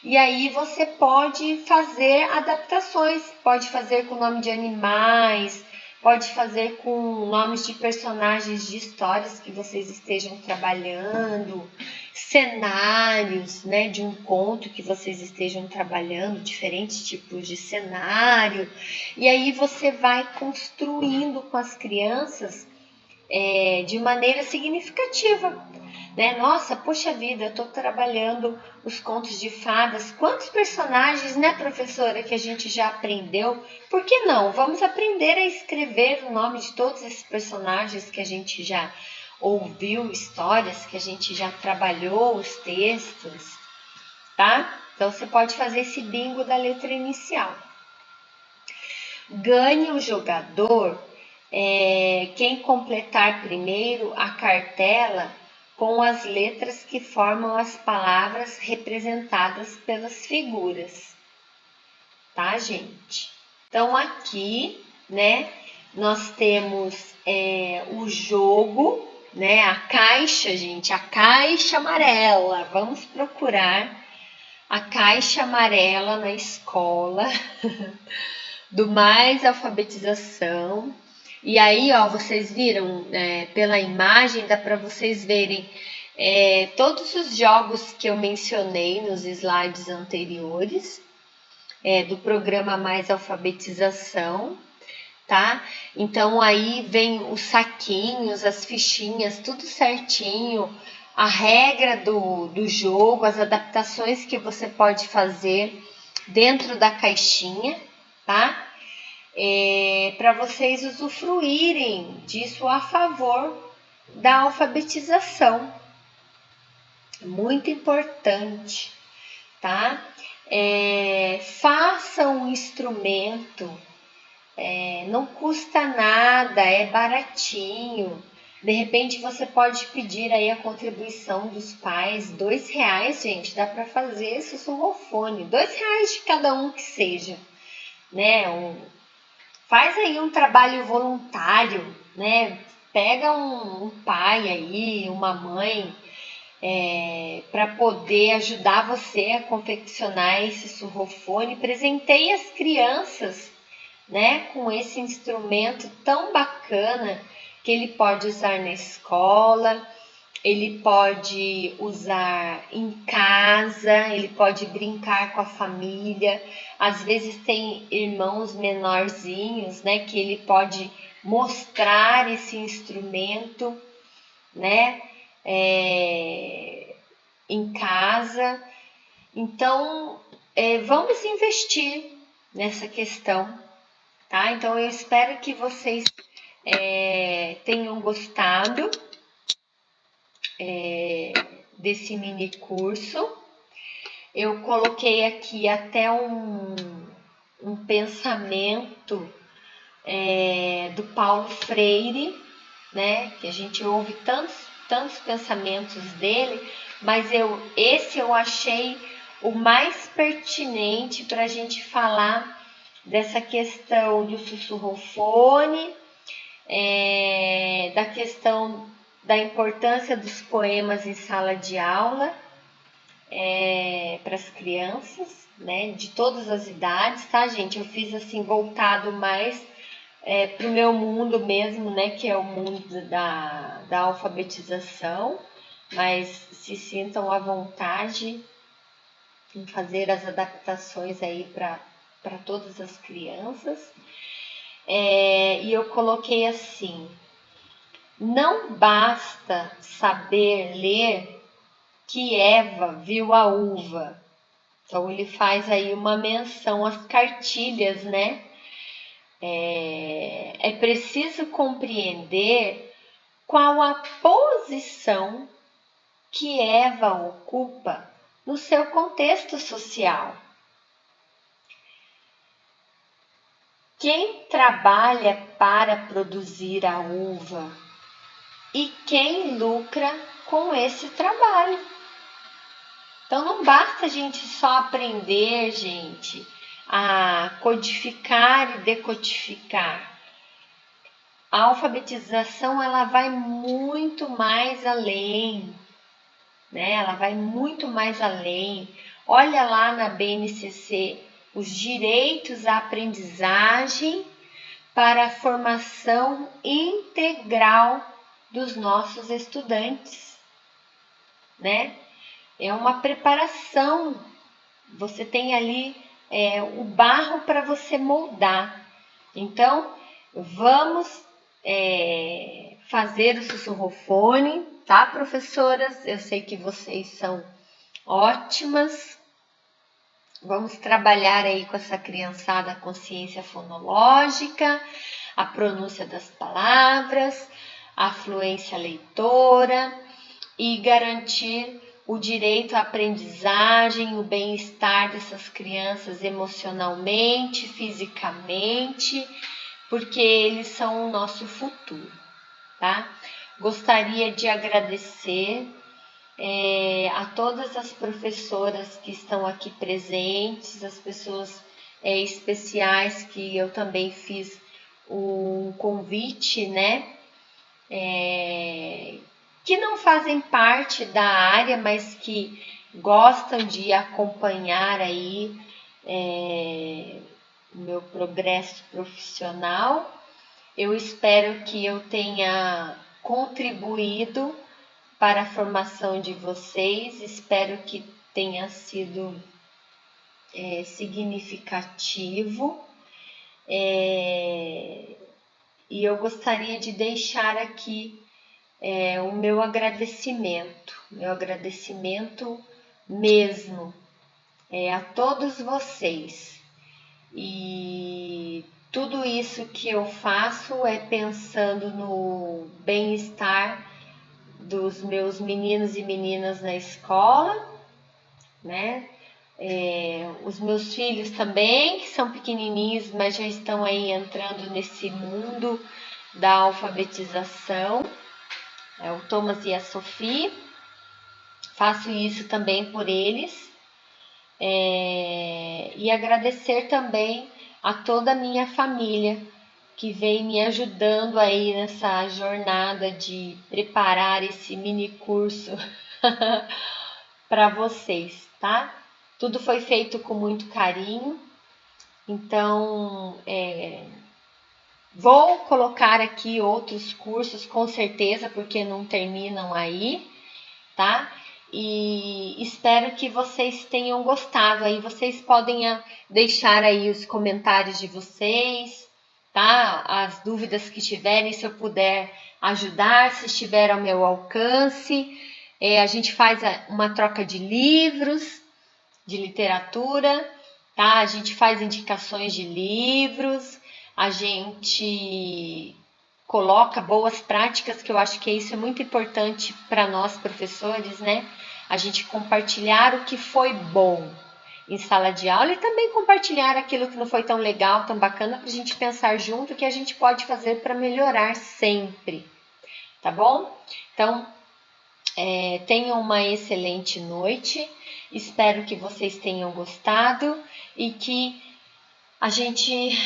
E aí você pode fazer adaptações, pode fazer com o nome de animais, pode fazer com nomes de personagens de histórias que vocês estejam trabalhando, cenários, né, de um conto que vocês estejam trabalhando, diferentes tipos de cenário. E aí você vai construindo com as crianças de maneira significativa. Né? Nossa, poxa vida, eu estou trabalhando os contos de fadas. Quantos personagens, né, professora, que a gente já aprendeu? Por que não? Vamos aprender a escrever o nome de todos esses personagens que a gente já ouviu, histórias que a gente já trabalhou, os textos, tá? Então, você pode fazer esse bingo da letra inicial. Ganhe o jogador quem completar primeiro a cartela com as letras que formam as palavras representadas pelas figuras, tá, gente? Então, aqui, né, nós temos o jogo, né, a caixa, gente, a caixa amarela. Vamos procurar a caixa amarela na escola do Mais Alfabetização. E aí, ó, vocês viram pela imagem, dá para vocês verem todos os jogos que eu mencionei nos slides anteriores do programa Mais Alfabetização, tá? Então, aí vem os saquinhos, as fichinhas, tudo certinho, a regra do jogo, as adaptações que você pode fazer dentro da caixinha, tá? Para vocês usufruírem disso a favor da alfabetização. Muito importante, tá? Faça um instrumento, não custa nada, é baratinho. De repente você pode pedir aí a contribuição dos pais, R$2, gente, dá para fazer esse sussurrofone, R$2 de cada um que seja, né? Faz aí um trabalho voluntário, né? Pega um pai aí, uma mãe, para poder ajudar você a confeccionar esse surrofone. Presenteie as crianças, né, com esse instrumento tão bacana que ele pode usar na escola, ele pode usar em casa, ele pode brincar com a família. Às vezes tem irmãos menorzinhos, né, que ele pode mostrar esse instrumento, né, em casa. Então, vamos investir nessa questão, tá? Então, eu espero que vocês tenham gostado desse mini curso. Eu coloquei aqui até um pensamento do Paulo Freire, né? Que a gente ouve tantos pensamentos dele, mas esse eu achei o mais pertinente para a gente falar dessa questão do sussurrofone, da questão da importância dos poemas em sala de aula para as crianças, né, de todas as idades, tá, gente? Eu fiz assim, voltado mais para o meu mundo mesmo, né, que é o mundo da alfabetização, mas se sintam à vontade em fazer as adaptações aí para todas as crianças. E eu coloquei assim: não basta saber ler que Eva viu a uva. Então ele faz aí uma menção às cartilhas, né? É preciso compreender qual a posição que Eva ocupa no seu contexto social. Quem trabalha para produzir a uva e quem lucra com esse trabalho. Então não basta a gente só aprender, gente, a codificar e decodificar. A alfabetização ela vai muito mais além, né? Ela vai muito mais além. Olha lá na BNCC os direitos à aprendizagem para a formação integral dos nossos estudantes, né? É uma preparação. Você tem ali o barro para você moldar. Então, vamos fazer o sussurrofone, tá, professoras? Eu sei que vocês são ótimas. Vamos trabalhar aí com essa criançada a consciência fonológica, a pronúncia das palavras, a fluência leitora e garantir o direito à aprendizagem, o bem-estar dessas crianças emocionalmente, fisicamente, porque eles são o nosso futuro, tá? Gostaria de agradecer a todas as professoras que estão aqui presentes, as pessoas especiais que eu também fiz um convite, né? Que não fazem parte da área, mas que gostam de acompanhar aí o meu progresso profissional. Eu espero que eu tenha contribuído para a formação de vocês, espero que tenha sido significativo. E eu gostaria de deixar aqui o meu agradecimento mesmo a todos vocês. E tudo isso que eu faço é pensando no bem-estar dos meus meninos e meninas na escola, né? Os meus filhos também, que são pequenininhos, mas já estão aí entrando nesse mundo da alfabetização. O Thomas e a Sophie. Faço isso também por eles. E agradecer também a toda a minha família que vem me ajudando aí nessa jornada de preparar esse mini curso para vocês, tá? Tudo foi feito com muito carinho, então vou colocar aqui outros cursos com certeza, porque não terminam aí, tá? E espero que vocês tenham gostado. Aí vocês podem deixar aí os comentários de vocês, tá? As dúvidas que tiverem, se eu puder ajudar, se estiver ao meu alcance. A gente faz uma troca de livros, de literatura, tá? A gente faz indicações de livros, a gente coloca boas práticas, que eu acho que isso é muito importante para nós professores, né? A gente compartilhar o que foi bom em sala de aula e também compartilhar aquilo que não foi tão legal, tão bacana, para a gente pensar junto o que a gente pode fazer para melhorar sempre, tá bom? Então, tenham uma excelente noite, espero que vocês tenham gostado e que a gente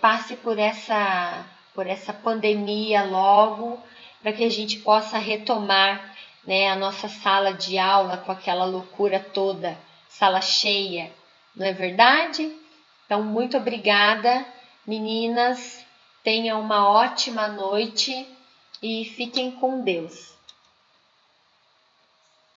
passe por essa pandemia logo, para que a gente possa retomar, né, a nossa sala de aula com aquela loucura toda, sala cheia, não é verdade? Então, muito obrigada, meninas, tenham uma ótima noite e fiquem com Deus.